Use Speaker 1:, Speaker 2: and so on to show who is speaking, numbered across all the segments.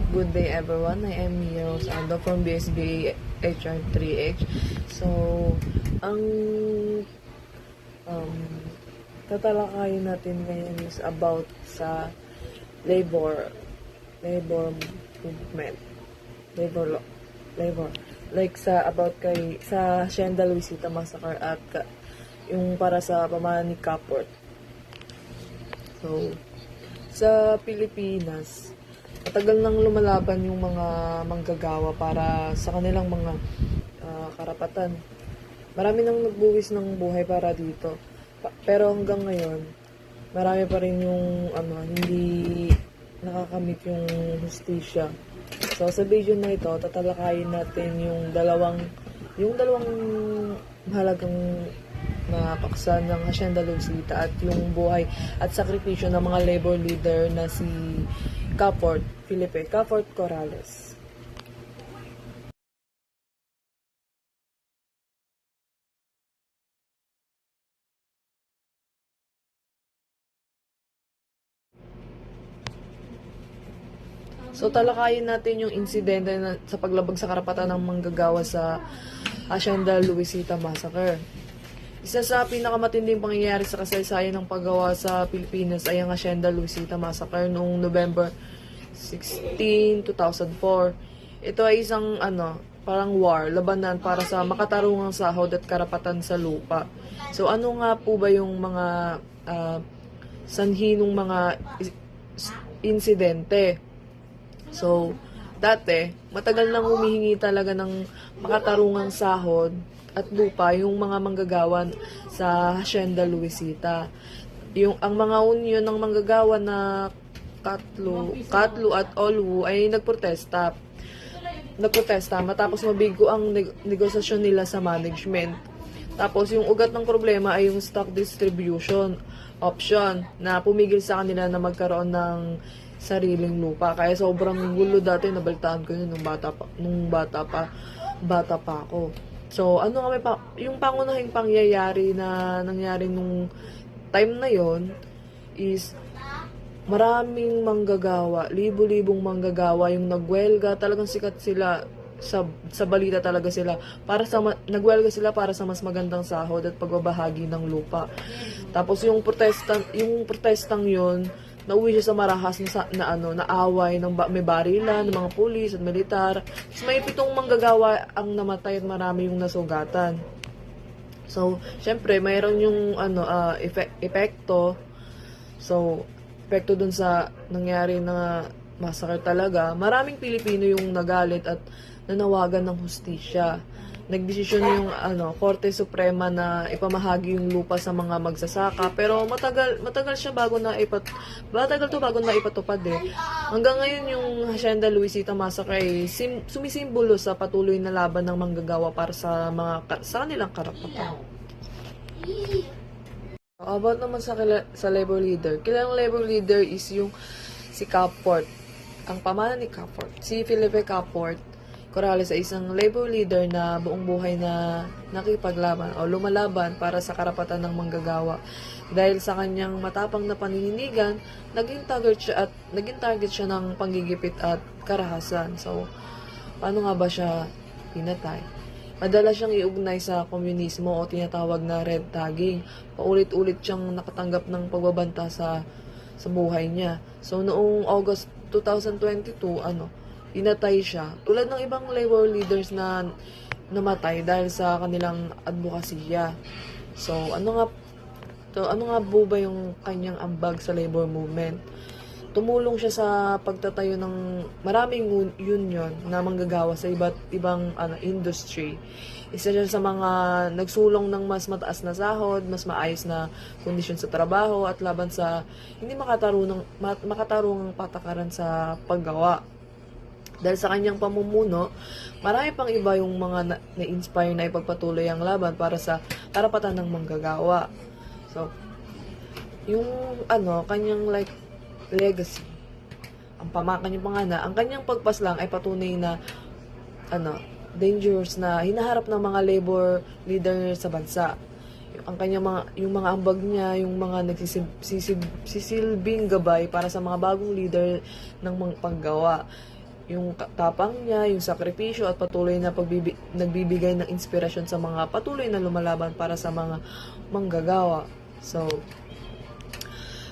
Speaker 1: Good day everyone, I am Mia Rosando from BSBA HR3H. So, ang um, tatalakayin natin ngayon is about sa labor movement, labor, like sa about kay sa Hacienda Luisita Massacre at yung para sa pamahalaan ni Caport. So, sa Pilipinas, matagal nang lumalaban yung mga manggagawa para sa kanilang mga karapatan. Marami nang nagbuwis ng buhay para dito. Pero hanggang ngayon, marami pa rin yung hindi nakakamit yung hustisya. So sa video na ito, tatalakayin natin yung dalawang mahalagang na paksa ng Hacienda Luisita at yung buhay at sakripisyo ng mga labor leader na si Felipe Caport Corrales. So talakayin natin yung insidente sa paglabag sa karapatan ng manggagawa sa Hacienda Luisita Massacre. Isa sa pinakamatinding pangyayari sa kasaysayan ng paggawa sa Pilipinas ay ang Hacienda Luisita Massacre noong November 16, 2004. Ito ay isang parang war, labanan para sa makatarungang sahod at karapatan sa lupa. So ano nga po ba yung mga sanhi ng mga insidente? So, dati, matagal nang humihingi talaga ng makatarungang sahod at lupa yung mga manggagawa sa Hacienda Luisita. Ang mga union ng manggagawa na Katlu at Olwu ay nagprotesta matapos mabigo ang negosasyon nila sa management. Tapos yung ugat ng problema ay yung stock distribution option na pumigil sa kanila na magkaroon ng sariling lupa. Kaya sobrang gulo dati, nabaltaan ko yun nung bata pa ako. So, yung pangunahing pangyayari na nangyari nung time na yon is maraming manggagawa, libo-libong manggagawa yung nagwelga, talagang sikat sila sa balita talaga sila nagwelga sila para sa mas magandang sahod at pagbabahagi ng lupa. Tapos yung protestang yon nauwi siya sa marahas na away ng may barilan ng mga pulis at militar. Tapos may 7 manggagawa ang namatay at marami yung nasugatan. So, syempre mayroon yung epekto. So, epekto dun sa nangyari na massacre talaga. Maraming Pilipino yung nagalit at nanawagan ng hustisya. Nagdesisyon yung Korte Suprema na ipamahagi yung lupa sa mga magsasaka, pero matagal bago na ipatupad eh. Hanggang ngayon yung Hacienda Luisita Massacre ay sumisimbolo sa patuloy na laban ng manggagawa para sa kanilang karapatan. About naman sa labor leader. Kilalang labor leader is yung si Caport. Ang pamana ni Caport, si Felipe Caport Corrales ay isang labor leader na buong buhay na nakipaglaban o lumalaban para sa karapatan ng manggagawa. Dahil sa kanyang matapang na panininigan, naging target siya ng panggigipit at karahasan. So, paano nga ba siya pinatay? Madalas siyang iugnay sa komunismo o tinatawag na red tagging. Paulit-ulit siyang nakatanggap ng pagbabanta sa buhay niya. So, noong August 2022, pinatay siya. Tulad ng ibang labor leaders na namatay dahil sa kanilang advokasya. So, ano nga po ba yung kanyang ambag sa labor movement? Tumulong siya sa pagtatayo ng maraming union na manggagawa sa iba't ibang industry. Isa siya sa mga nagsulong ng mas mataas na sahod, mas maayos na kondisyon sa trabaho at laban sa hindi makatarungang patakaran sa paggawa. Dahil sa kanyang pamumuno, marami pang iba yung mga na-inspire na ipagpatuloy ang laban para sa karapatan ng manggagawa. So, yung kanyang legacy, ang kanyang pagpaslang ay patunay na dangerous na hinaharap ng mga labor leader sa bansa. Yung mga ambag niya, yung mga nagsisilbing gabay para sa mga bagong leader ng mga paggawa. yung tapang niya, yung sakripisyo at patuloy na nagbibigay ng inspirasyon sa mga patuloy na lumalaban para sa mga manggagawa. So,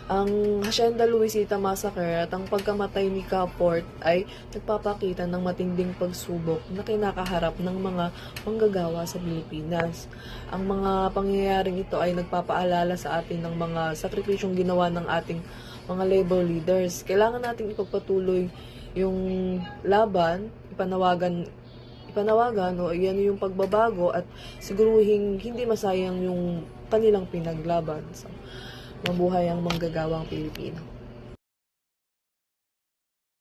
Speaker 1: ang Hacienda Luisita Massacre at ang pagkamatay ni Caport ay nagpapakita ng matinding pagsubok na kinakaharap ng mga manggagawa sa Pilipinas. Ang mga pangyayaring ito ay nagpapaalala sa atin ng mga sakripisyong ginawa ng ating mga labor leaders. Kailangan nating ipagpatuloy yung laban, ipanawagan o yan yung pagbabago at siguruhing hindi masayang yung kanilang pinaglaban. So, mabuhay ang manggagawang Pilipino.